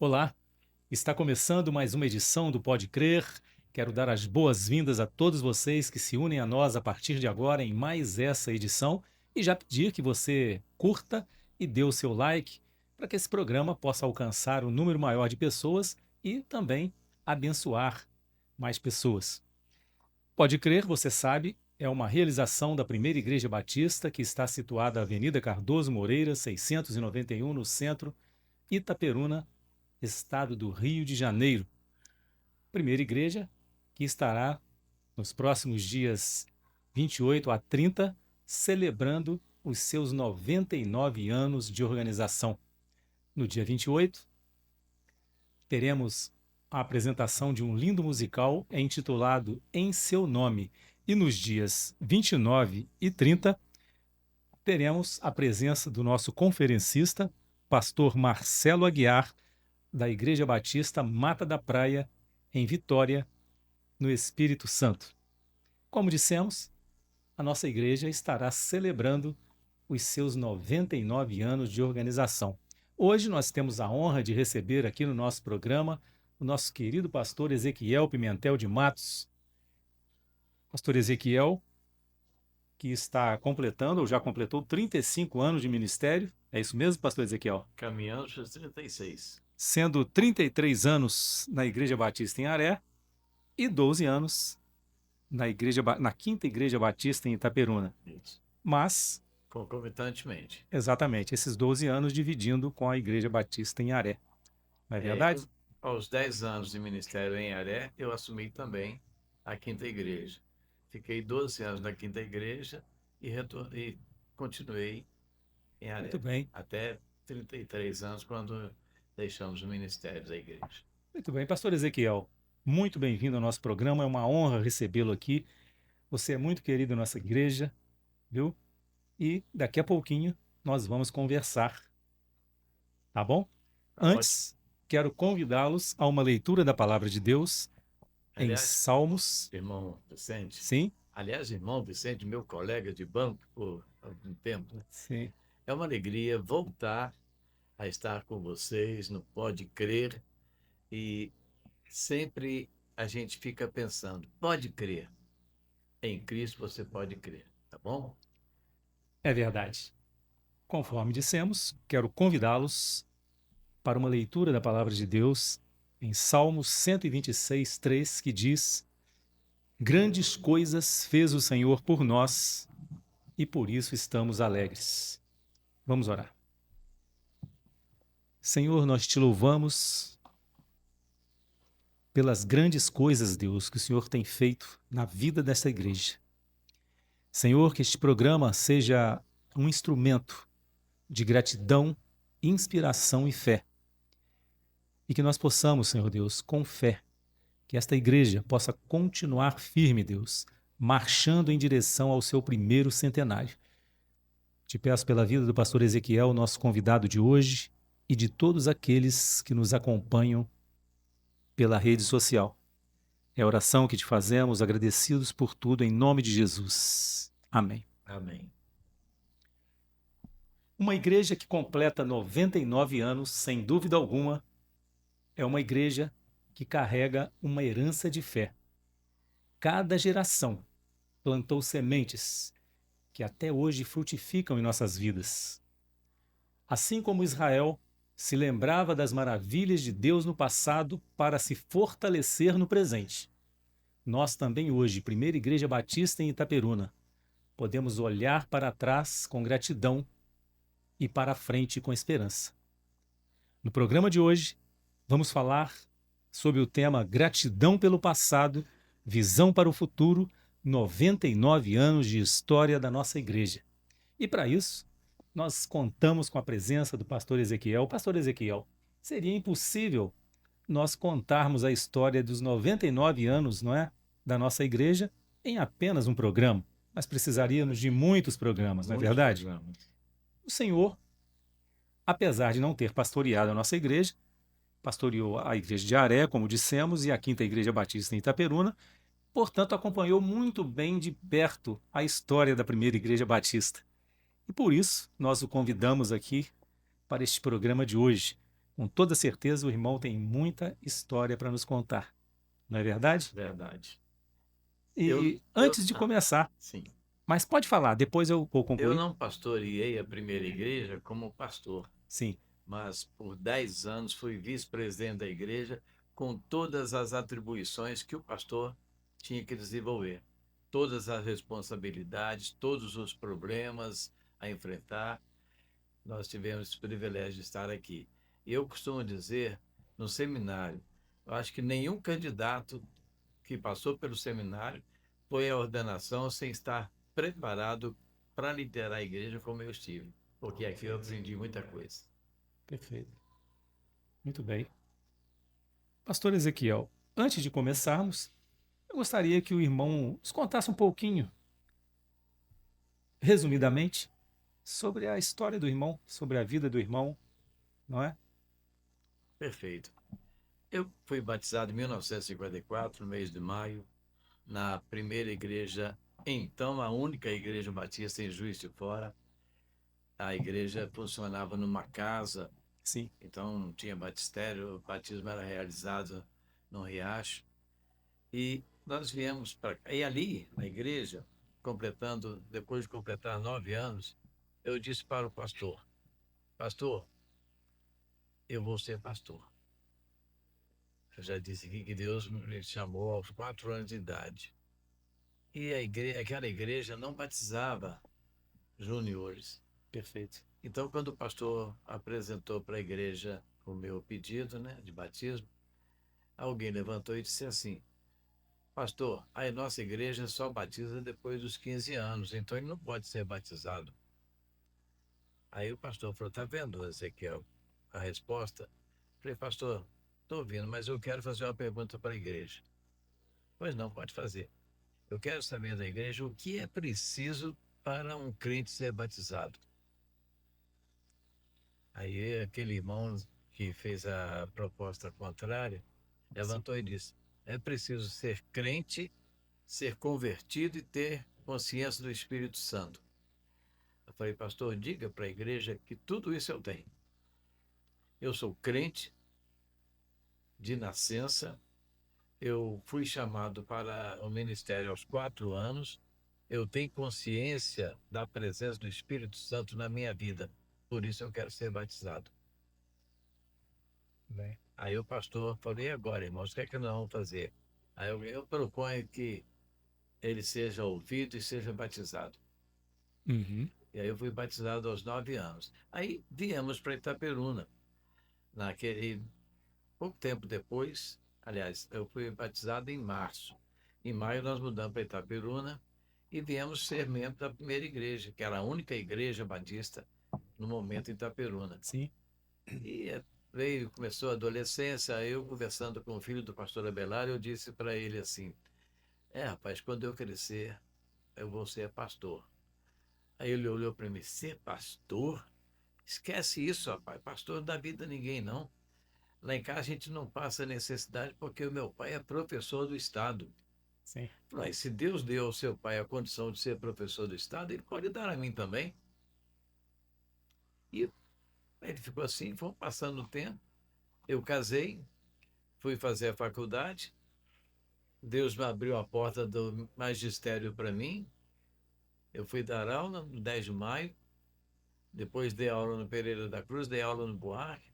Olá, está começando mais uma edição do Pode Crer. Quero dar as boas-vindas a todos vocês que se unem a nós a partir de agora em mais essa edição e já pedir que você curta e dê o seu like para que esse programa possa alcançar um número maior de pessoas e também abençoar mais pessoas. Pode Crer, você sabe, é uma realização da Primeira Igreja Batista que está situada na Avenida Cardoso Moreira, 691, no centro, Itaperuna, Estado do Rio de Janeiro. Primeira igreja que estará nos próximos dias 28 a 30 celebrando os seus 99 anos de organização. No dia 28, teremos a apresentação de um lindo musical intitulado Em Seu Nome. E nos dias 29 e 30, teremos a presença do nosso conferencista, pastor Marcelo Aguiar, da Igreja Batista Mata da Praia, em Vitória, no Espírito Santo. Como dissemos, a nossa igreja estará celebrando os seus 99 anos de organização. Hoje nós temos a honra de receber aqui no nosso programa o nosso querido pastor Ezequiel Pimentel de Matos. Pastor Ezequiel, que está completando, ou já completou 35 anos de ministério. É isso mesmo, pastor Ezequiel? Caminhando para os 36. Sendo 33 anos na Igreja Batista em Aré e 12 anos na Quinta Igreja Batista em Itaperuna. Isso. Mas, Concomitantemente. exatamente, esses 12 anos dividindo com a Igreja Batista em Aré. Não é verdade? Aos 10 anos de ministério em Aré, eu assumi também a Quinta Igreja. Fiquei 12 anos na Quinta Igreja e continuei em Aré. Muito bem. Até 33 anos, quando deixamos o ministério da igreja. Muito bem. Pastor Ezequiel, muito bem-vindo ao nosso programa. É uma honra recebê-lo aqui. Você é muito querido em nossa igreja, viu? E daqui a pouquinho nós vamos conversar. Tá bom? Antes, quero convidá-los a uma leitura da Palavra de Deus em Salmos. Irmão Vicente. Sim. Aliás, irmão Vicente, meu colega de banco por algum tempo. Sim. É uma alegria voltar a estar com vocês no Pode Crer. E sempre a gente fica pensando, pode crer. Em Cristo você pode crer, tá bom? É verdade. Conforme dissemos, quero convidá-los para uma leitura da Palavra de Deus em Salmos 126, 3, que diz: Grandes coisas fez o Senhor por nós e por isso estamos alegres. Vamos orar. Senhor, nós te louvamos pelas grandes coisas, Deus, que o Senhor tem feito na vida desta igreja. Senhor, que este programa seja um instrumento de gratidão, inspiração e fé. E que nós possamos, Senhor Deus, com fé, que esta igreja possa continuar firme, Deus, marchando em direção ao seu primeiro centenário. Te peço pela vida do pastor Ezequiel, nosso convidado de hoje, e de todos aqueles que nos acompanham pela rede social. É a oração que te fazemos, agradecidos por tudo, em nome de Jesus. Amém. Amém. Uma igreja que completa 99 anos, sem dúvida alguma, é uma igreja que carrega uma herança de fé. Cada geração plantou sementes que até hoje frutificam em nossas vidas. Assim como Israel se lembrava das maravilhas de Deus no passado para se fortalecer no presente, nós também hoje, Primeira Igreja Batista em Itaperuna, podemos olhar para trás com gratidão e para frente com esperança. No programa de hoje, vamos falar sobre o tema Gratidão pelo Passado, Visão para o Futuro, 99 anos de história da nossa igreja. E para isso, nós contamos com a presença do pastor Ezequiel. Pastor Ezequiel, seria impossível nós contarmos a história dos 99 anos, não é, da nossa igreja em apenas um programa. Nós precisaríamos de muitos programas, não é verdade? O Senhor, apesar de não ter pastoreado a nossa igreja, pastoreou a igreja de Aré, como dissemos, e a Quinta Igreja Batista em Itaperuna, portanto acompanhou muito bem de perto a história da Primeira Igreja Batista. E por isso nós o convidamos aqui para este programa de hoje, Com toda certeza, o irmão tem muita história para nos contar. Não é verdade? Verdade. E antes de Ah, começar, sim. mas pode falar, depois eu vou Eu concluir. não pastoreei a primeira igreja como pastor, Sim, mas por 10 anos fui vice-presidente da igreja com todas as atribuições que o pastor tinha que desenvolver. Todas as responsabilidades, todos os problemas a enfrentar. Nós tivemos esse privilégio de estar aqui. E eu costumo dizer, no seminário, eu acho que nenhum candidato que passou pelo seminário foi à ordenação sem estar preparado para liderar a igreja como eu estive, porque aqui eu aprendi muita coisa. perfeito. Muito bem. Pastor Ezequiel, antes de começarmos, eu gostaria que o irmão nos contasse um pouquinho, resumidamente, sobre a história do irmão, sobre a vida do irmão, não é? Perfeito. Eu fui batizado em 1954, no mês de maio, na primeira igreja, então a única igreja batista em Juiz de Fora. A igreja funcionava numa casa, Sim, então não tinha batistério, o batismo era realizado no riacho. E nós viemos para cá. E ali, na igreja, depois de completar 9 anos, eu disse para o pastor: Pastor, eu vou ser pastor. Eu já disse aqui que Deus me chamou aos 4 anos de idade. E aquela igreja não batizava juniores. perfeito. Então, quando o pastor apresentou para a igreja o meu pedido, né, de batismo, alguém levantou e disse assim: Pastor, a nossa igreja só batiza depois dos 15 anos, então ele não pode ser batizado. Aí o pastor falou: Tá vendo, Ezequiel, a resposta? Falei: Pastor, estou ouvindo, mas eu quero fazer uma pergunta para a igreja. Pois não, pode fazer. Eu quero saber da igreja o que é preciso para um crente ser batizado. Aí aquele irmão que fez a proposta contrária Sim. levantou e disse: É preciso ser crente, ser convertido e ter consciência do Espírito Santo. Eu falei: Pastor, diga para a igreja que tudo isso eu tenho. Eu sou crente de nascença. Eu fui chamado para o ministério aos 4 anos. Eu tenho consciência da presença do Espírito Santo na minha vida. Por isso eu quero ser batizado. Bem. Aí o pastor falou: E agora, irmãos, o que é que nós vamos fazer? Aí eu proponho que ele seja ouvido e seja batizado. Uhum. E aí eu fui batizado aos 9 anos. Aí viemos para Itaperuna. Naquele pouco tempo depois, aliás, eu fui batizado em março. Em maio nós mudamos para Itaperuna e viemos ser membro da primeira igreja, que era a única igreja batista no momento em Itaperuna. Sim, E começou a adolescência, eu conversando com o filho do pastor Abelar, eu disse para ele assim: rapaz, quando eu crescer, eu vou ser pastor. Aí ele olhou para mim: Ser pastor? Esquece isso, rapaz. Pastor não dá vida a ninguém, não. Lá em casa a gente não passa necessidade porque o meu pai é professor do Estado. sim. Falei: Se Deus deu ao seu pai a condição de ser professor do Estado, ele pode dar a mim também. E ele ficou assim, foi passando o tempo. Eu casei, fui fazer a faculdade. Deus me abriu a porta do magistério para mim. Eu fui dar aula no 10 de maio, depois dei aula no Pereira da Cruz, dei aula no Buarque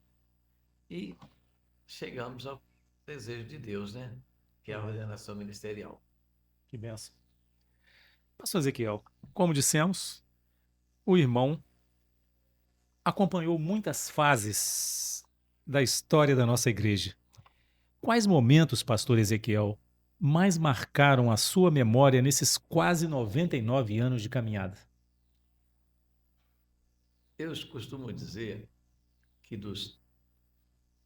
e chegamos ao desejo de Deus, né? Que é a ordenação ministerial. Que benção. Pastor Ezequiel, como dissemos, o irmão acompanhou muitas fases da história da nossa igreja. Quais momentos, pastor Ezequiel, mais marcaram a sua memória nesses quase 99 anos de caminhada? Eu costumo dizer que dos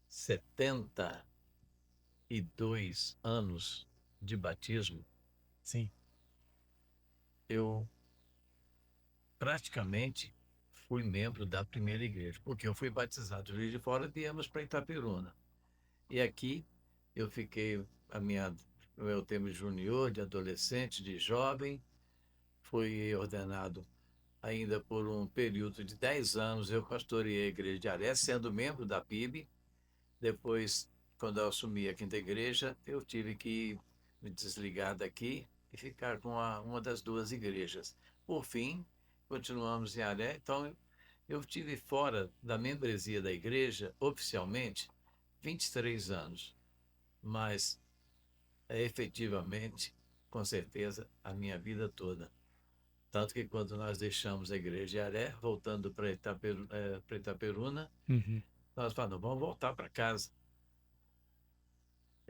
72 anos de batismo, Sim, eu praticamente fui membro da primeira igreja, porque eu fui batizado de Juiz de Fora e viemos para Itaperuna. E aqui eu fiquei o meu tempo de junior, de adolescente, de jovem, fui ordenado ainda por um período de 10 anos. Eu pastoreei a igreja de Arés, sendo membro da PIB, Depois, quando eu assumi a quinta igreja, eu tive que me desligar daqui e ficar com uma das duas igrejas. Por fim, continuamos em Aré. Então, eu tive fora da membresia da igreja, oficialmente, 23 anos. Mas, efetivamente, com certeza, a minha vida toda. Tanto que quando nós deixamos a igreja de Aré, voltando para Itaperuna, Uhum. nós falamos, vamos voltar para casa.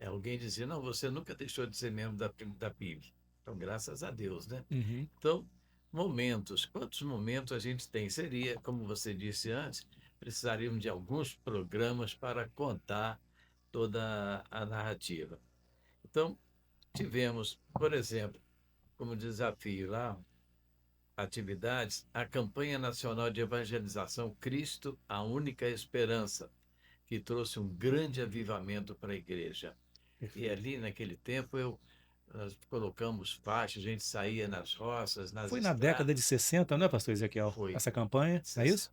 Alguém dizia, não, você nunca deixou de ser membro da PIB. Então, graças a Deus, né? Uhum. Então, momentos. Quantos momentos a gente tem? Seria, como você disse antes, precisaríamos de alguns programas para contar toda a narrativa. Então, tivemos, por exemplo, como desafio lá, atividades, a campanha nacional de evangelização Cristo, a única esperança, que trouxe um grande avivamento para a igreja. E Perfeito. ali, naquele tempo, nós colocamos faixas, a gente saía nas roças, nas Foi na década de estradas. 60, não é, pastor Ezequiel? Foi, Essa campanha, não é isso?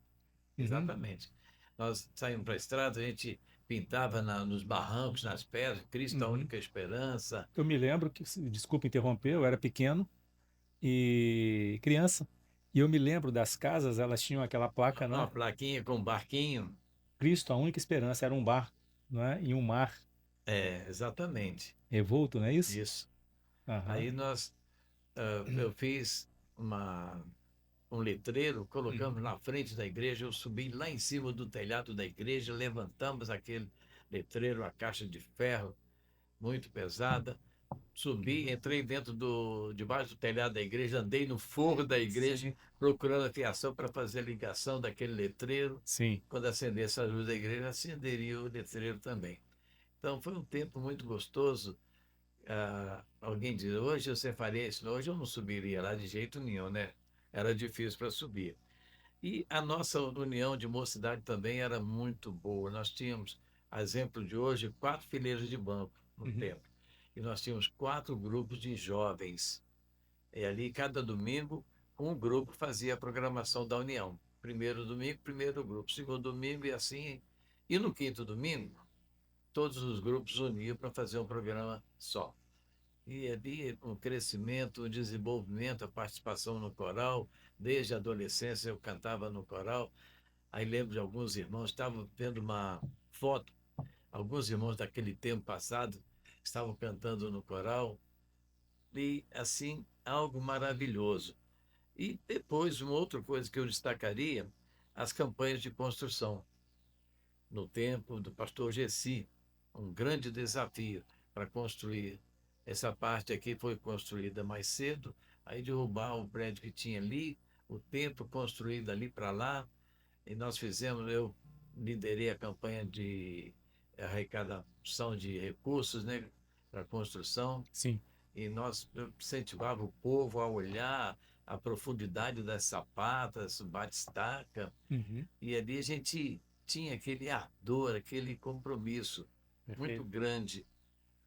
Uhum. exatamente. Nós saímos para a estrada, a gente pintava nos barrancos, nas pedras, Cristo, a Uhum. única esperança. Eu me lembro que, desculpa interromper, eu era pequeno e criança, e eu me lembro das casas, elas tinham aquela placa, não Uma é? plaquinha com um barquinho. Cristo, a única esperança, era um bar, não é? E um mar Exatamente. revolto, não é isso? Isso. Aham. Aí eu fiz um letreiro, Uhum. colocamos na frente da igreja, eu subi lá em cima do telhado da igreja, levantamos aquele letreiro, a caixa de ferro muito pesada, subi, entrei debaixo do telhado da igreja, andei no forro da igreja, Sim. procurando a fiação para fazer a ligação daquele letreiro. Sim. Quando acendesse a luz da igreja, acenderia o letreiro também. Então foi um tempo muito gostoso. Alguém diz, hoje você faria isso? Hoje eu não subiria lá de jeito nenhum, né? Era difícil para subir. E a nossa união de mocidade também era muito boa. Nós tínhamos, a exemplo de hoje, 4 fileiras de banco no Uhum. templo. E nós tínhamos 4 grupos de jovens. E ali, cada domingo, um grupo fazia a programação da união. Primeiro domingo, primeiro grupo. Segundo domingo, e assim. E no quinto domingo, todos os grupos uniam para fazer um programa só. E ali um crescimento, um desenvolvimento, a participação no coral. Desde a adolescência eu cantava no coral. Aí lembro de alguns irmãos, estava vendo uma foto, alguns irmãos daquele tempo passado estavam cantando no coral. E assim, algo maravilhoso. E depois, uma outra coisa que eu destacaria, as campanhas de construção. No tempo do pastor Gessi, um grande desafio para construir. Essa parte aqui foi construída mais cedo, aí derrubar o prédio que tinha ali, o templo construído ali para lá, e nós fizemos, eu liderei a campanha de arrecadação de recursos, né, para a construção, Sim. e nós incentivava o povo a olhar a profundidade das sapatas, o batistaca, Uhum. e ali a gente tinha aquele ardor, aquele compromisso muito Perfeito. grande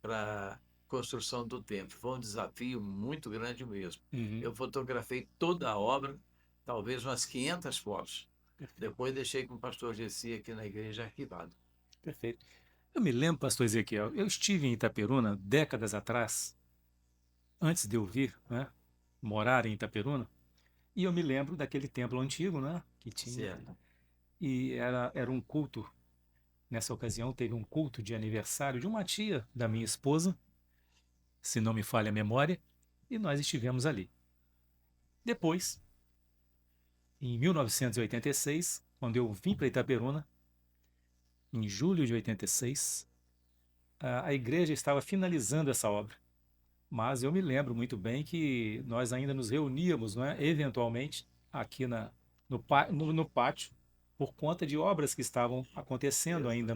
para a construção do templo. Foi um desafio muito grande mesmo. Uhum. Eu fotografei toda a obra, talvez umas 500 fotos. Perfeito. Depois deixei com o pastor Gessi aqui na igreja arquivado. Perfeito. Eu me lembro, pastor Ezequiel, eu estive em Itaperuna décadas atrás, antes de eu vir, né, morar em Itaperuna, e eu me lembro daquele templo antigo, né, que tinha, Certo. e era um culto. Nessa ocasião, teve um culto de aniversário de uma tia da minha esposa, se não me falha a memória, e nós estivemos ali. Depois, em 1986, quando eu vim para Itaperuna, em julho de 86, a igreja estava finalizando essa obra. Mas eu me lembro muito bem que nós ainda nos reuníamos, não é, eventualmente, aqui no pátio, por conta de obras que estavam acontecendo ainda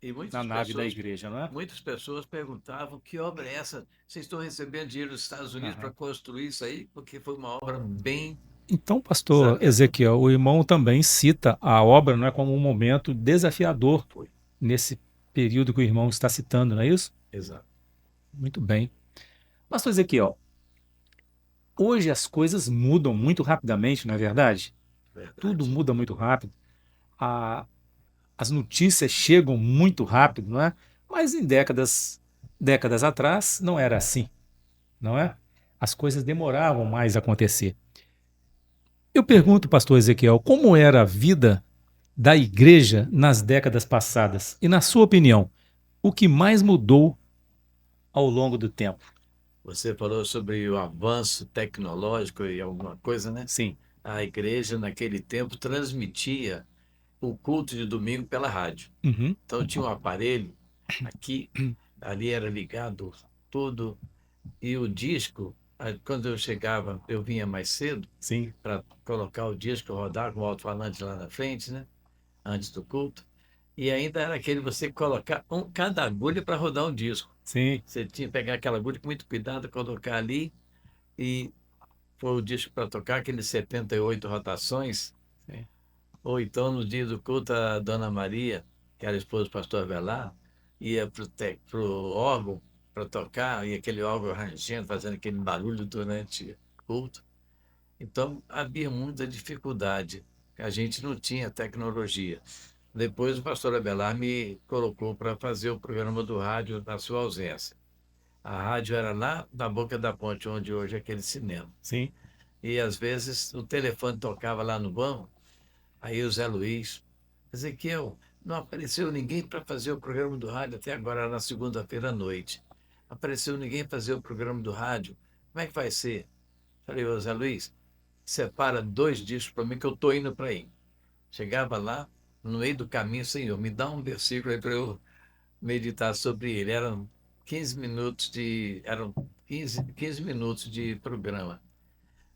E na nave da igreja, não é? muitas pessoas perguntavam que obra é essa? Vocês estão recebendo dinheiro dos Estados Unidos para Aham. construir isso aí? Porque foi uma obra bem Então, pastor desafiadora. Ezequiel, o irmão também cita a obra, não é, como um momento desafiador Foi, nesse período que o irmão está citando, não é isso? exato. Muito bem. Pastor Ezequiel, hoje as coisas mudam muito rapidamente, não é verdade? Tudo Verdade. muda muito rápido. A, as notícias chegam muito rápido, não é? Mas em décadas atrás não era assim, não é? As coisas demoravam mais a acontecer. Eu pergunto, pastor Ezequiel, como era a vida da igreja nas décadas passadas? E na sua opinião, o que mais mudou ao longo do tempo? Você falou sobre o avanço tecnológico e alguma coisa, né? Sim. A igreja, naquele tempo, transmitia o culto de domingo pela rádio. Uhum. Então, tinha um aparelho aqui, ali era ligado tudo, e o disco, quando eu chegava, eu vinha mais cedo Sim. para colocar o disco, rodar com o alto-falante lá na frente, né? Antes do culto. E ainda era aquele você colocar cada agulha para rodar um disco. Sim. Você tinha que pegar aquela agulha com muito cuidado, colocar ali e foi o disco para tocar, aqueles 78 rotações. Sim. Ou então, no dia do culto, a Dona Maria, que era esposa do pastor Avelar, ia para o órgão para tocar, e aquele órgão rangendo, fazendo aquele barulho durante o culto. Então, havia muita dificuldade. A gente não tinha tecnologia. Depois, o pastor Abelar me colocou para fazer o programa do rádio na sua ausência. A rádio era lá na Boca da Ponte, onde hoje é aquele cinema. Sim. E, às vezes, o telefone tocava lá no banco, aí o Zé Luiz, Ezequiel, não apareceu ninguém para fazer o programa do rádio até agora, na segunda-feira à noite. Apareceu ninguém para fazer o programa do rádio. Como é que vai ser? Falei, ô Zé Luiz, separa 2 discos para mim que eu estou indo para aí. Chegava lá, no meio do caminho, Senhor, me dá um versículo aí para eu meditar sobre ele. Eram 15 minutos de programa.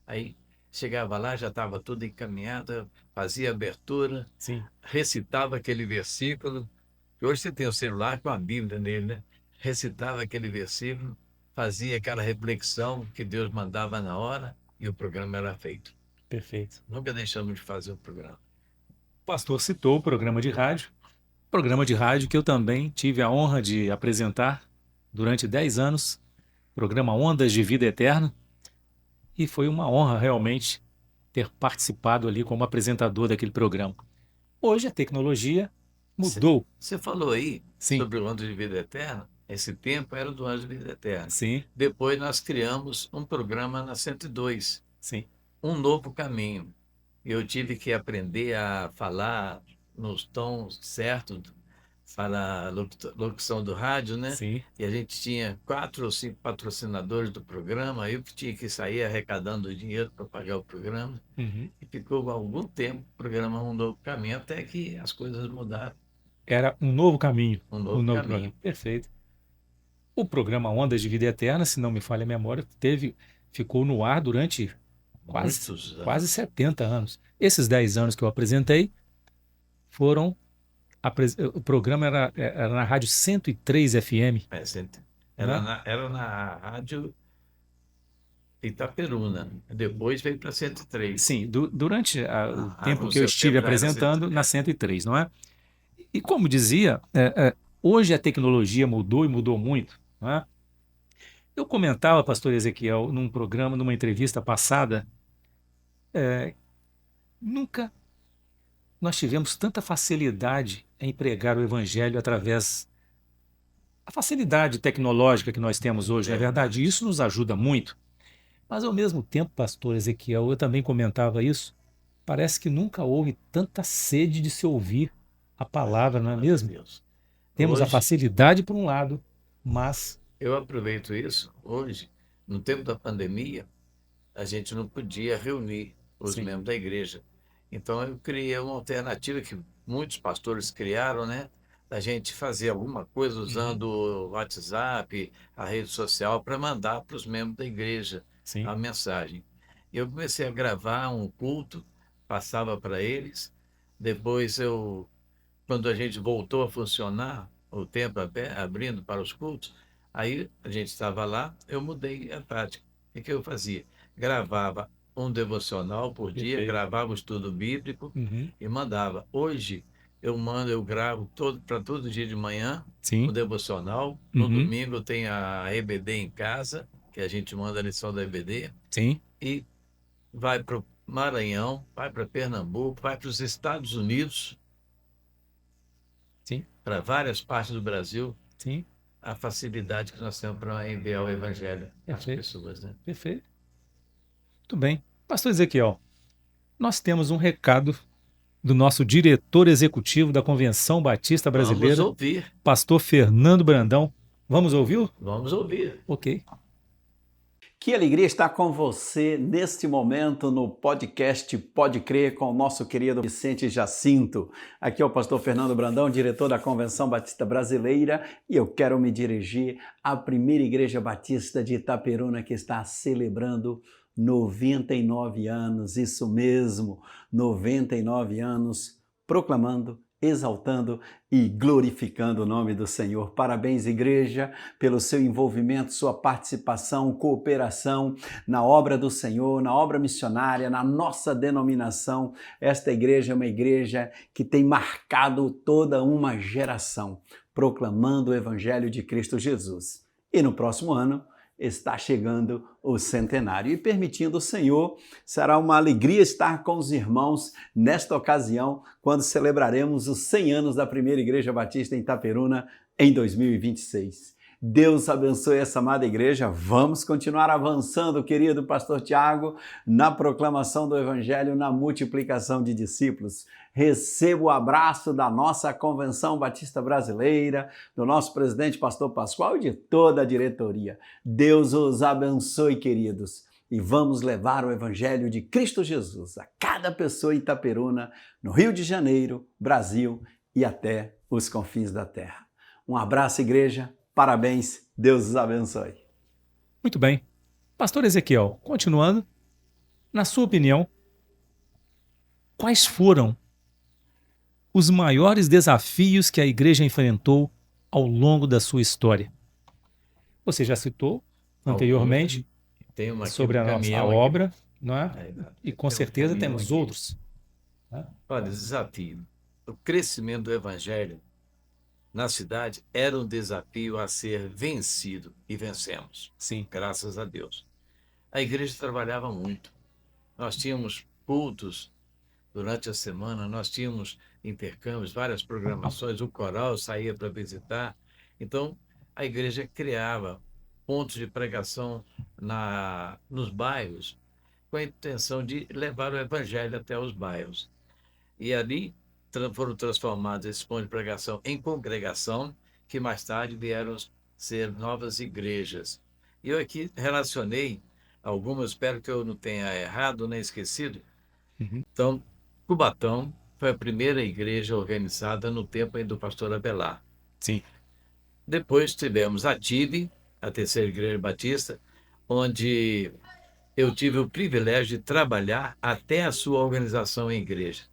Aí chegava lá, já estava tudo encaminhado, fazia abertura, Sim. recitava aquele versículo. E hoje você tem o celular com a Bíblia nele, né? Recitava aquele versículo, fazia aquela reflexão que Deus mandava na hora e o programa era feito. Perfeito. Nunca deixamos de fazer o programa. O pastor citou o programa de rádio que eu também tive a honra de apresentar durante 10 anos, programa Ondas de Vida Eterna, e foi uma honra realmente ter participado ali como apresentador daquele programa. Hoje a tecnologia mudou. Você falou aí Sim, sobre o Anjo de Vida Eterna. Esse tempo era do Anjo de Vida Eterna. sim, Depois nós criamos um programa na 102, sim. Um Novo Caminho. Eu tive que aprender a falar nos tons certos para a locução do rádio, né? Sim, E a gente tinha 4 ou 5 patrocinadores do programa, eu que tinha que sair arrecadando dinheiro para pagar o programa. uhum. E ficou algum tempo o programa Um Novo Caminho, até que as coisas mudaram. Era um novo caminho, Um um Novo novo programa. Caminho. Perfeito. O programa Ondas de Vida Eterna, se não me falha a memória, ficou no ar durante quase, Muitos quase anos. 70 anos. Esses 10 anos que eu apresentei foram. O programa era na Rádio 103 FM, É, né? era na rádio Itaperuna. Depois veio para 103. Sim, durante o tempo No que eu seu estive tempo já era apresentando 103. na 103, não é? E como dizia, hoje a tecnologia mudou e mudou muito, não é? Eu comentava, pastor Ezequiel, num programa, numa entrevista passada, nunca nós tivemos tanta facilidade em pregar o evangelho através da facilidade tecnológica que nós temos hoje, não é verdade? Verdade. Isso nos ajuda muito. Mas ao mesmo tempo, pastor Ezequiel, eu também comentava isso, parece que nunca houve tanta sede de se ouvir a palavra, não é Glória a mesmo? Deus. Temos a Hoje, facilidade por um lado, mas eu aproveito isso. Hoje, no tempo da pandemia, a gente não podia reunir os sim. membros da igreja. Então, eu criei uma alternativa que muitos pastores criaram, né? Da gente fazer alguma coisa Uhum. usando o WhatsApp, a rede social, para mandar para os membros da igreja Sim. a mensagem. Eu comecei a gravar um culto, passava para eles. Depois, quando a gente voltou a funcionar, o tempo abrindo para os cultos, aí a gente estava lá, eu mudei a tática. O que eu fazia? Gravava um devocional por dia, Perfeito. gravava o estudo bíblico Uhum. e mandava. Hoje eu gravo para todo dia de manhã o Sim. devocional. No Uhum. domingo tem a EBD em casa, que a gente manda a lição da EBD, Sim. e vai para o Maranhão, vai para Pernambuco, vai para os Estados Unidos, Sim, para várias partes do Brasil, sim, a facilidade que nós temos para enviar o evangelho às perfeito, pessoas, né? perfeito. Muito bem. Pastor Ezequiel, nós temos um recado do nosso diretor executivo da Convenção Batista Vamos Brasileira, ouvir, pastor Fernando Brandão. Vamos ouvi-lo? vamos ouvir. Ok. Que alegria estar com você neste momento no podcast Pode Crer com o nosso querido Vicente Jacinto. Aqui é o pastor Fernando Brandão, diretor da Convenção Batista Brasileira, e eu quero me dirigir à primeira igreja batista de Itaperuna que está celebrando 99 anos, isso mesmo, 99 anos, proclamando, exaltando e glorificando o nome do Senhor. Parabéns, igreja, pelo seu envolvimento, sua participação, cooperação na obra do Senhor, na obra missionária, na nossa denominação. Esta igreja é uma igreja que tem marcado toda uma geração, proclamando o Evangelho de Cristo Jesus. E no próximo ano, está chegando o centenário. E permitindo o Senhor, será uma alegria estar com os irmãos nesta ocasião, quando celebraremos os 100 anos da primeira Igreja Batista em Itaperuna em 2026. Deus abençoe essa amada igreja. Vamos continuar avançando, querido pastor Tiago, na proclamação do Evangelho, na multiplicação de discípulos. Receba o abraço da nossa Convenção Batista Brasileira, do nosso presidente, pastor Pascoal, e de toda a diretoria. Deus os abençoe, queridos. E vamos levar o Evangelho de Cristo Jesus a cada pessoa em Itaperuna, no Rio de Janeiro, Brasil e até os confins da terra. Um abraço, igreja. Parabéns, Deus os abençoe. Muito bem. Pastor Ezequiel, continuando, na sua opinião, quais foram os maiores desafios que a igreja enfrentou ao longo da sua história? Você já citou anteriormente Tem uma aqui sobre no a nossa caminhão obra, não é? aqui. E com Tem um certeza caminhão temos aqui. outros. Olha, desafio. O crescimento do evangelho na cidade era um desafio a ser vencido e vencemos, Sim, graças a Deus. A igreja trabalhava muito. Nós tínhamos cultos durante a semana, nós tínhamos intercâmbios, várias programações, o coral saía para visitar. Então, a igreja criava pontos de pregação nos bairros, com a intenção de levar o evangelho até os bairros. E ali foram transformados esses pontos de pregação em congregação, que mais tarde vieram ser novas igrejas. E eu aqui relacionei algumas, espero que eu não tenha errado nem esquecido. Uhum. Então, Cubatão foi a primeira igreja organizada no tempo do pastor Abelar. sim, Depois tivemos a TIB, a terceira igreja batista, onde eu tive o privilégio de trabalhar até a sua organização em igreja.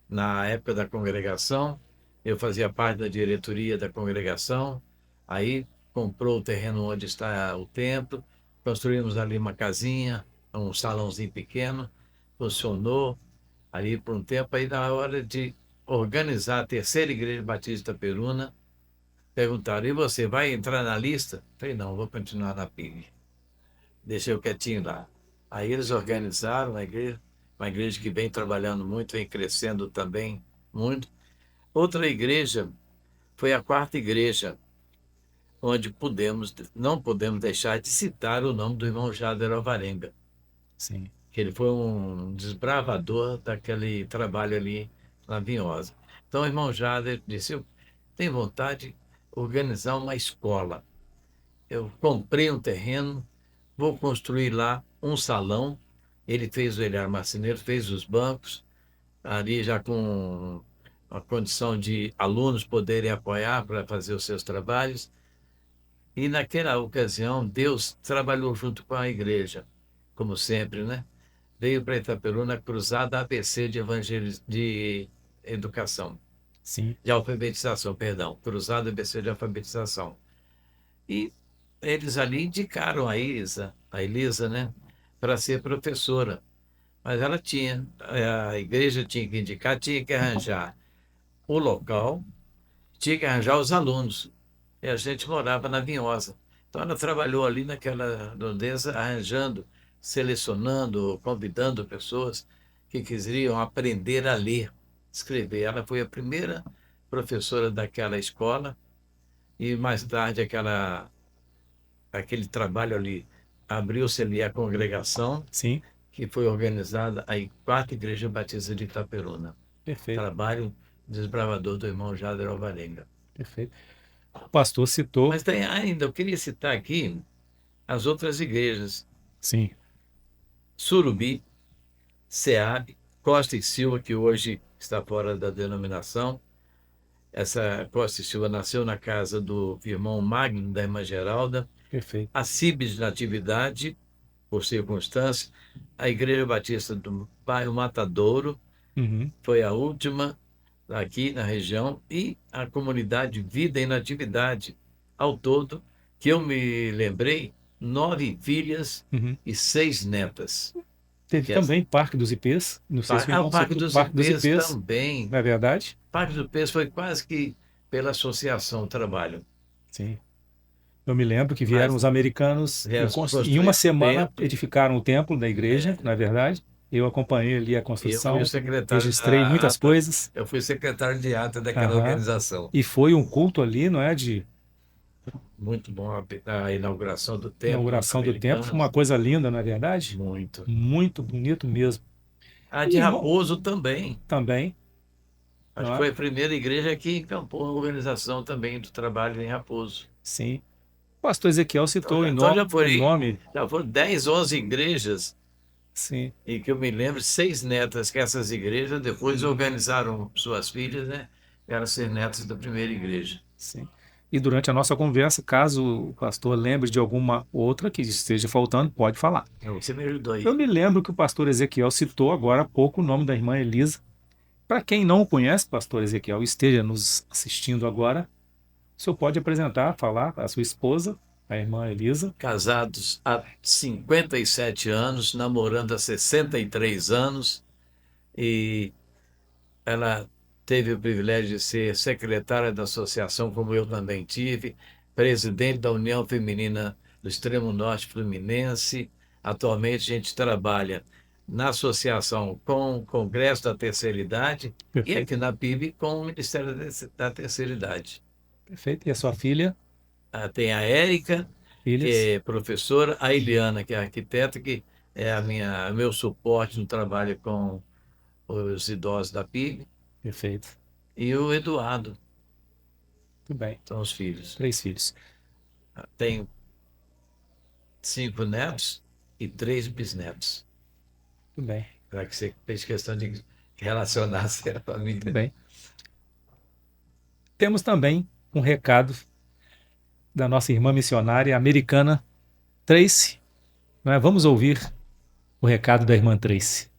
Na época da congregação, eu fazia parte da diretoria da congregação, aí comprou o terreno onde está o templo, construímos ali uma casinha, um salãozinho pequeno, funcionou ali por um tempo. Aí, na hora de organizar a terceira igreja batista Itaperuna, perguntaram: e você vai entrar na lista? Falei: não, vou continuar na PIB. Deixei eu quietinho lá. Aí eles organizaram a igreja, uma igreja que vem trabalhando muito, vem crescendo também muito. Outra igreja foi a quarta igreja, onde não podemos deixar de citar o nome do irmão Jader Alvarenga, sim, que ele foi um desbravador daquele trabalho ali na Vinhosa. Então o irmão Jader disse: eu tenho vontade de organizar uma escola. Eu comprei um terreno, vou construir lá um salão. Ele fez o Eliar Marceneiro, fez os bancos, ali já com a condição de alunos poderem apoiar para fazer os seus trabalhos. E naquela ocasião, Deus trabalhou junto com a igreja, como sempre, né? Veio para Itaperuna a Cruzada ABC de Educação, sim, de alfabetização, perdão, Cruzada ABC de Alfabetização. E eles ali indicaram a Elisa, né, para ser professora. Mas a igreja tinha que indicar, tinha que arranjar o local, tinha que arranjar os alunos. E a gente morava na Vinhosa. Então ela trabalhou ali naquela redondeza, arranjando, selecionando, convidando pessoas que queriam aprender a ler, escrever. Ela foi a primeira professora daquela escola, e mais tarde aquele trabalho ali, abriu-se ali a congregação, Sim, que foi organizada a Quarta Igreja Batista de Itaperuna. perfeito, Trabalho desbravador do irmão Jader Alvarenga. perfeito. O pastor citou, Mas tem ainda, eu queria citar aqui as outras igrejas: sim, Surubi, Seab, Costa e Silva, que hoje está fora da denominação. Essa Costa e Silva nasceu na casa do irmão Magno, da irmã Geralda. perfeito. A Cibes Natividade, por circunstância. A Igreja Batista do Bairro Matadouro Uhum. foi a última aqui na região. E a comunidade Vida e Natividade. Ao todo, que eu me lembrei, 9 filhas Uhum. e 6 netas. Teve Que é também Parque dos Ipês, não sei se o o irmão Parque citou dos Parque dos Ipês Ipês, também. não é verdade? O Parque dos Ipês foi quase que pela associação trabalho. Sim. Eu me lembro que vieram Mas os americanos e em construir uma o semana templo. edificaram o templo da igreja, não é verdade? Eu acompanhei ali a Eu fui o construção, secretário registrei da muitas ata. coisas. Eu fui secretário de ata daquela Aham. organização. E foi um culto ali, não é, de Muito bom a inauguração do templo dos inauguração do templo, foi uma americanos. coisa linda, não é verdade? Muito. Muito bonito mesmo. A de E irmão, Raposo também. também, Acho não que é? foi a primeira igreja que encampou a organização também do trabalho em Raposo. Sim. O pastor Ezequiel Então citou já, então já o foi, nome, já foram 10, 11 igrejas, sim, e que eu me lembro, 6 netas que essas igrejas depois organizaram suas filhas, né? Eram ser netas da primeira igreja. sim. E durante a nossa conversa, caso o pastor lembre de alguma outra que esteja faltando, pode falar. Você me ajudou Eu aí. me lembro que o pastor Ezequiel citou agora há pouco o nome da irmã Elisa. Para quem não o conhece, pastor Ezequiel, esteja nos assistindo agora, o senhor pode apresentar, falar a sua esposa, a irmã Elisa. Casados há 57 anos, namorando há 63 anos, e ela teve o privilégio de ser secretária da associação, como eu também tive, presidente da União Feminina do Extremo Norte Fluminense. Atualmente a gente trabalha na associação com o Congresso da Terceira Idade e Perfeito, aqui na PIB com o Ministério da Terceira Idade. perfeito. E a sua filha, Tem a Érica, que filhas? é professora, a Eliana, que é arquiteta, que é meu suporte no trabalho com os idosos da PIB, Perfeito. e o Eduardo, Tudo bem. são os filhos. 3 filhos. Tenho 5 netos e 3 bisnetos. Tudo bem. Para que você fez questão de relacionar-se à Tudo família. bem. Temos também um recado da nossa irmã missionária americana, Tracy. Não é? Vamos ouvir o recado da irmã Tracy.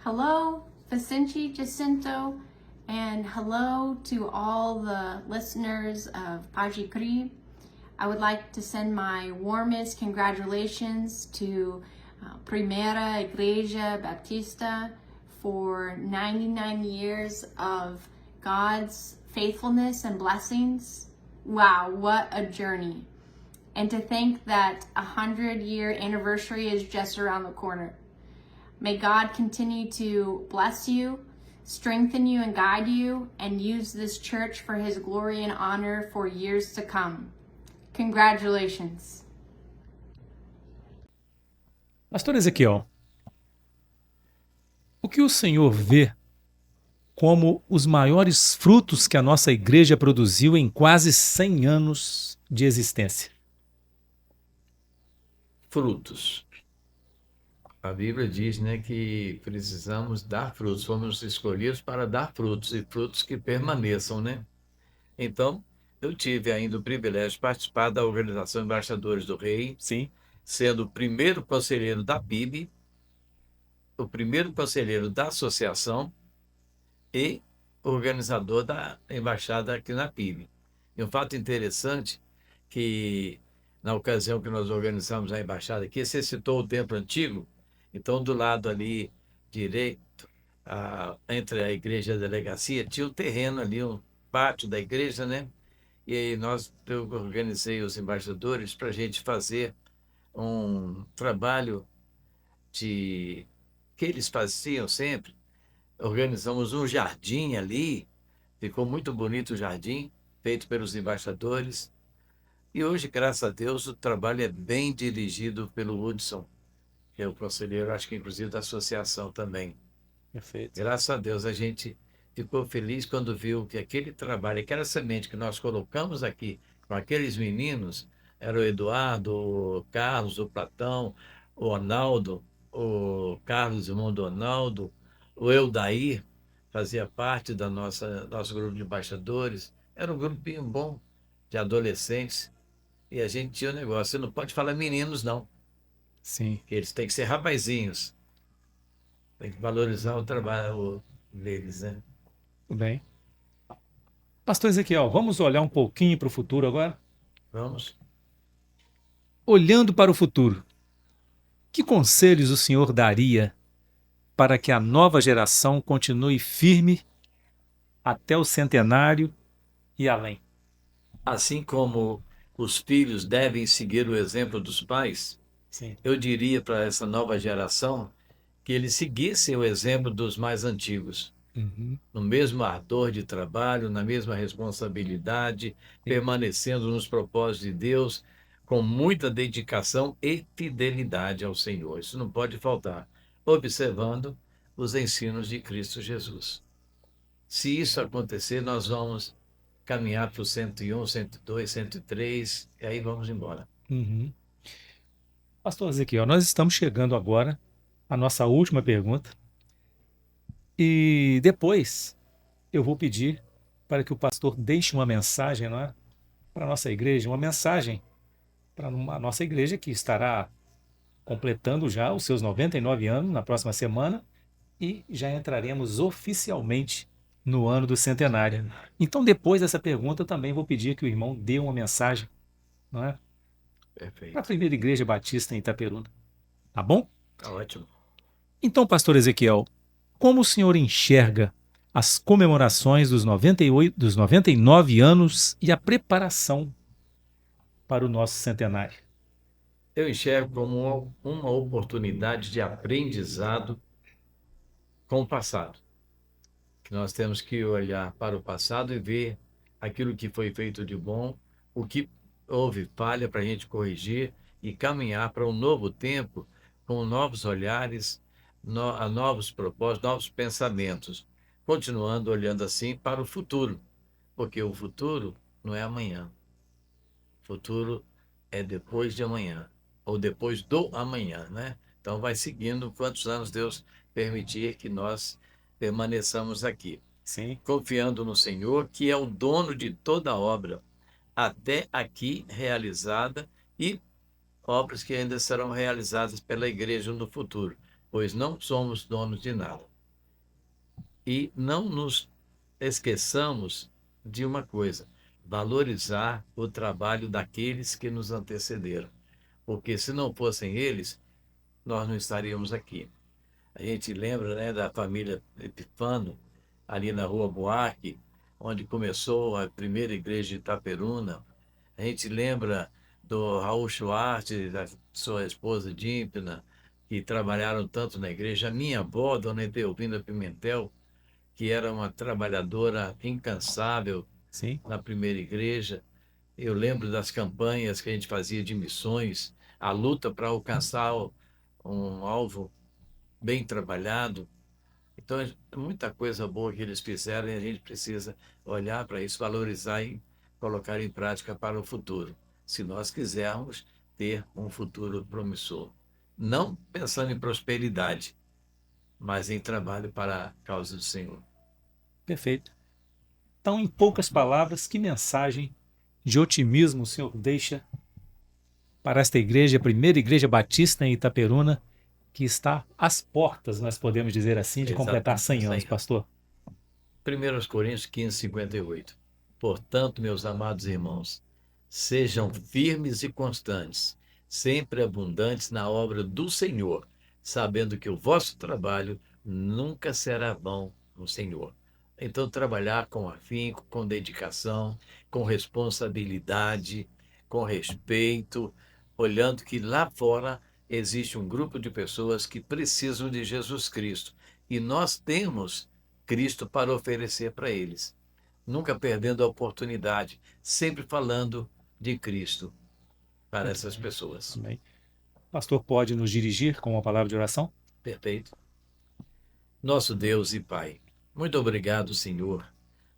Hello, Vicente Jacinto, and hello to all the listeners of Paji Cri. I would like to send my warmest congratulations to Primeira Igreja Baptista for 99 years of God's faithfulness and blessings. Wow, what a journey. And to think that 100-year anniversary is just around the corner. May God continue to bless you, strengthen you, and guide you, and use this church for His glory and honor for years to come. Congratulations. Pastor Ezequiel, o que o senhor vê como os maiores frutos que a nossa igreja produziu em quase 100 anos de existência? Frutos. A Bíblia diz, né, que precisamos dar frutos, fomos escolhidos para dar frutos, e frutos que permaneçam, né? Então, eu tive ainda o privilégio de participar da Organização Embaixadores do Rei, Sim, sendo o primeiro conselheiro da PIB, o primeiro conselheiro da associação e organizador da embaixada aqui na PIB. E um fato interessante, que na ocasião que nós organizamos a embaixada aqui, você citou o templo antigo, então do lado ali direito, entre a igreja e a delegacia, tinha um terreno ali, um pátio da igreja, né? E aí eu organizei os embaixadores para a gente fazer um trabalho que eles faziam sempre, organizamos um jardim ali, ficou muito bonito o jardim, feito pelos embaixadores. E hoje, graças a Deus, o trabalho é bem dirigido pelo Hudson, que é o conselheiro, acho que inclusive da associação também. Perfeito. Graças a Deus, a gente ficou feliz quando viu que aquele trabalho, aquela semente que nós colocamos aqui com aqueles meninos, era o Eduardo, o Carlos, o Platão, o Ronaldo, o Carlos, irmão do Ronaldo, o Eudair, fazia parte da nosso grupo de embaixadores. Era um grupinho bom de adolescentes. E a gente tinha um negócio, você não pode falar meninos, não, Sim. que eles têm que ser rapazinhos. Tem que valorizar o trabalho deles, né? Tudo bem. Pastor Ezequiel, vamos olhar um pouquinho para o futuro agora? Vamos. Olhando para o futuro, que conselhos o senhor daria para que a nova geração continue firme até o centenário e além? Assim como os filhos devem seguir o exemplo dos pais, Sim. eu diria para essa nova geração que eles seguissem o exemplo dos mais antigos, Uhum. no mesmo ardor de trabalho, na mesma responsabilidade, permanecendo nos propósitos de Deus, com muita dedicação e fidelidade ao Senhor. Isso não pode faltar, observando os ensinos de Cristo Jesus. Se isso acontecer, nós vamos caminhar para o 101, 102, 103, e aí vamos embora. Uhum. Pastor Ezequiel, nós estamos chegando agora à nossa última pergunta. E depois eu vou pedir para que o pastor deixe uma mensagem, não é? Para a nossa igreja, uma mensagem para a nossa igreja que estará completando já os seus 99 anos na próxima semana e já entraremos oficialmente no ano do centenário. Então, depois dessa pergunta, eu também vou pedir que o irmão dê uma mensagem, não é? Para a Perfeito. Primeira Igreja Batista em Itaperuna. Tá bom? Tá ótimo. Então, pastor Ezequiel, como o senhor enxerga as comemorações dos 99 anos e a preparação para o nosso centenário? Eu enxergo como uma oportunidade de aprendizado com o passado. Que nós temos que olhar para o passado e ver aquilo que foi feito de bom, o que houve falha para a gente corrigir e caminhar para um novo tempo com novos olhares, novos propósitos, novos pensamentos, continuando olhando assim para o futuro, porque o futuro não é amanhã. O futuro é depois de amanhã, ou depois do amanhã, né? Então vai seguindo quantos anos Deus permitir que nós permaneçamos aqui, Sim. confiando no Senhor, que é o dono de toda a obra, até aqui realizada, e obras que ainda serão realizadas pela igreja no futuro, pois não somos donos de nada. E não nos esqueçamos de uma coisa: valorizar o trabalho daqueles que nos antecederam, porque se não fossem eles, nós não estaríamos aqui. A gente lembra, né, da família Epifano, ali na Rua Buarque, onde começou a primeira igreja de Itaperuna. A gente lembra do Raul Schwartz, da sua esposa Dímpina, que trabalharam tanto na igreja. A minha avó, Dona Edelvina Pimentel, que era uma trabalhadora incansável Sim. na primeira igreja. Eu lembro das campanhas que a gente fazia de missões, a luta para alcançar um alvo bem trabalhado. Então, é muita coisa boa que eles fizeram e a gente precisa olhar para isso, valorizar e colocar em prática para o futuro, se nós quisermos ter um futuro promissor. Não pensando em prosperidade, mas em trabalho para a causa do Senhor. Perfeito. Então, em poucas palavras, que mensagem de otimismo o senhor deixa para esta igreja, a Primeira Igreja Batista em Itaperuna, que está às portas, nós podemos dizer assim, de completar 100 anos, pastor? 1 Coríntios 15, 58. Portanto, meus amados irmãos, sejam firmes e constantes, sempre abundantes na obra do Senhor, sabendo que o vosso trabalho nunca será vão no Senhor. Então, trabalhar com afinco, com dedicação, com responsabilidade, com respeito, olhando que lá fora existe um grupo de pessoas que precisam de Jesus Cristo. E nós temos Cristo para oferecer para eles. Nunca perdendo a oportunidade, sempre falando de Cristo para essas pessoas. Amém. O pastor pode nos dirigir com uma palavra de oração? Perfeito. Nosso Deus e Pai, muito obrigado, Senhor,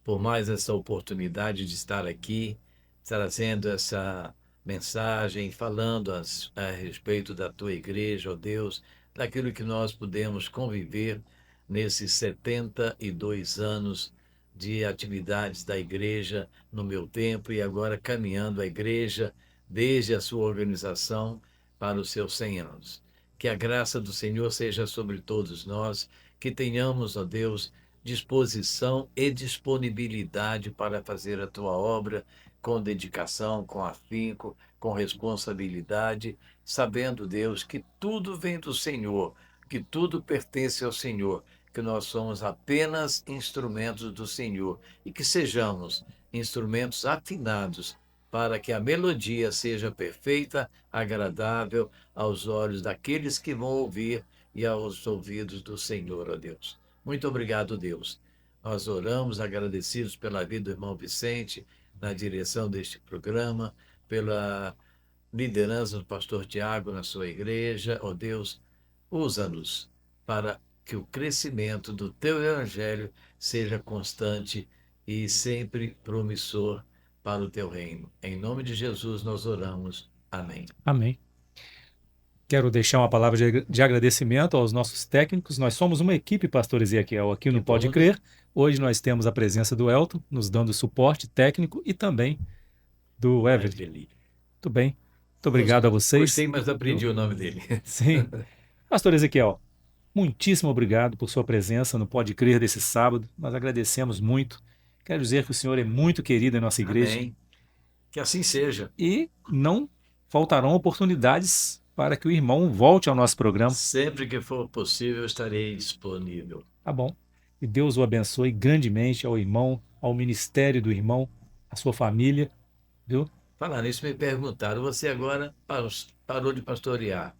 por mais essa oportunidade de estar aqui, trazendo essa mensagem, falando a respeito da Tua igreja, ó Deus, daquilo que nós pudemos conviver nesses 72 anos de atividades da igreja no meu tempo e agora caminhando a igreja desde a sua organização para os seus 100 anos. Que a graça do Senhor seja sobre todos nós, que tenhamos, ó Deus, disposição e disponibilidade para fazer a Tua obra com dedicação, com afinco, com responsabilidade, sabendo, Deus, que tudo vem do Senhor, que tudo pertence ao Senhor, que nós somos apenas instrumentos do Senhor e que sejamos instrumentos afinados para que a melodia seja perfeita, agradável aos olhos daqueles que vão ouvir e aos ouvidos do Senhor, ó Deus. Muito obrigado, Deus. Nós oramos agradecidos pela vida do irmão Vicente, na direção deste programa, pela liderança do pastor Tiago na sua igreja. Ó Deus, usa-nos para que o crescimento do Teu Evangelho seja constante e sempre promissor para o Teu reino. Em nome de Jesus nós oramos. Amém. Amém. Quero deixar uma palavra de agradecimento aos nossos técnicos. Nós somos uma equipe, pastor Ezequiel, aqui no Pode Crer. Hoje nós temos a presença do Elton, nos dando suporte técnico, e também do Everly. Muito bem. Muito obrigado a vocês. Gostei, mas aprendi o nome dele. Sim. Pastor Ezequiel, muitíssimo obrigado por sua presença no Pode Crer desse sábado. Nós agradecemos muito. Quero dizer que o senhor é muito querido em nossa igreja. Amém. Que assim seja. E não faltarão oportunidades para que o irmão volte ao nosso programa. Sempre que for possível, estarei disponível. Tá bom. E Deus o abençoe grandemente ao irmão, ao ministério do irmão, à sua família, viu? Falar nisso, me perguntaram, você agora parou de pastorear.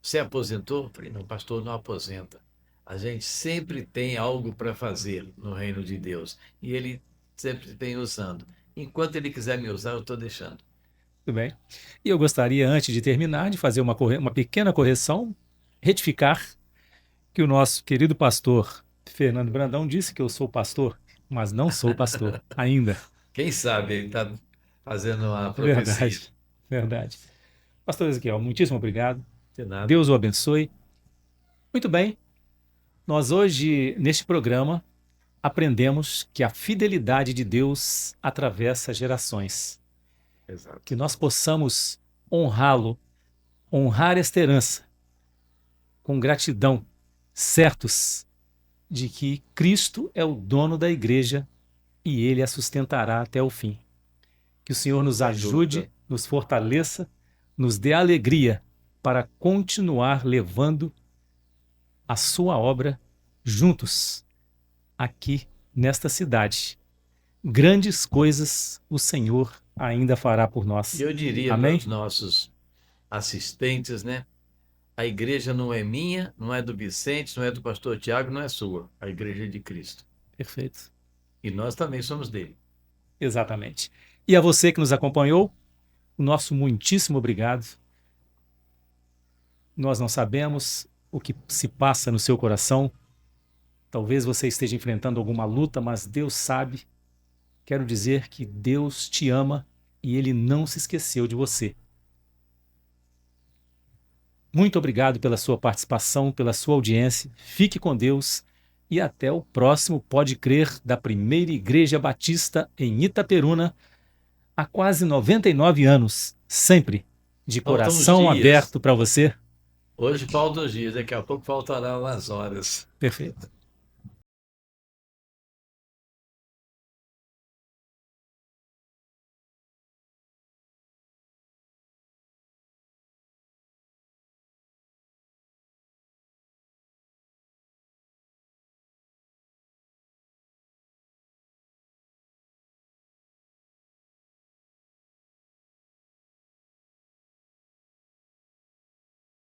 Você aposentou? Eu falei, não, pastor não aposenta. A gente sempre tem algo para fazer no reino de Deus. E Ele sempre vem usando. Enquanto Ele quiser me usar, eu estou deixando. Tudo bem. E eu gostaria, antes de terminar, de fazer uma pequena correção, retificar que o nosso querido pastor Fernando Brandão disse que eu sou pastor, mas não sou pastor ainda. Quem sabe ele está fazendo uma profecia. Verdade, verdade. Pastor Ezequiel, muitíssimo obrigado. De nada. Deus o abençoe. Muito bem. Nós hoje, neste programa, aprendemos que a fidelidade de Deus atravessa gerações. Exato. Que nós possamos honrá-lo, honrar esta herança, com gratidão, certos de que Cristo é o dono da igreja e Ele a sustentará até o fim. Que o Senhor nos ajude, nos fortaleça, nos dê alegria para continuar levando a sua obra juntos, aqui nesta cidade. Grandes coisas o Senhor ainda fará por nós. Eu diria Amém? para os nossos assistentes, né? A igreja não é minha, não é do Vicente, não é do pastor Tiago, não é sua. A igreja é de Cristo. Perfeito. E nós também somos dele. Exatamente. E a você que nos acompanhou, o nosso muitíssimo obrigado. Nós não sabemos o que se passa no seu coração. Talvez você esteja enfrentando alguma luta, mas Deus sabe. Quero dizer que Deus te ama e Ele não se esqueceu de você. Muito obrigado pela sua participação, pela sua audiência. Fique com Deus e até o próximo Pode Crer da Primeira Igreja Batista em Itaperuna, há quase 99 anos, sempre de coração aberto para você. Hoje faltam os dias, daqui a pouco faltarão as horas. Perfeito.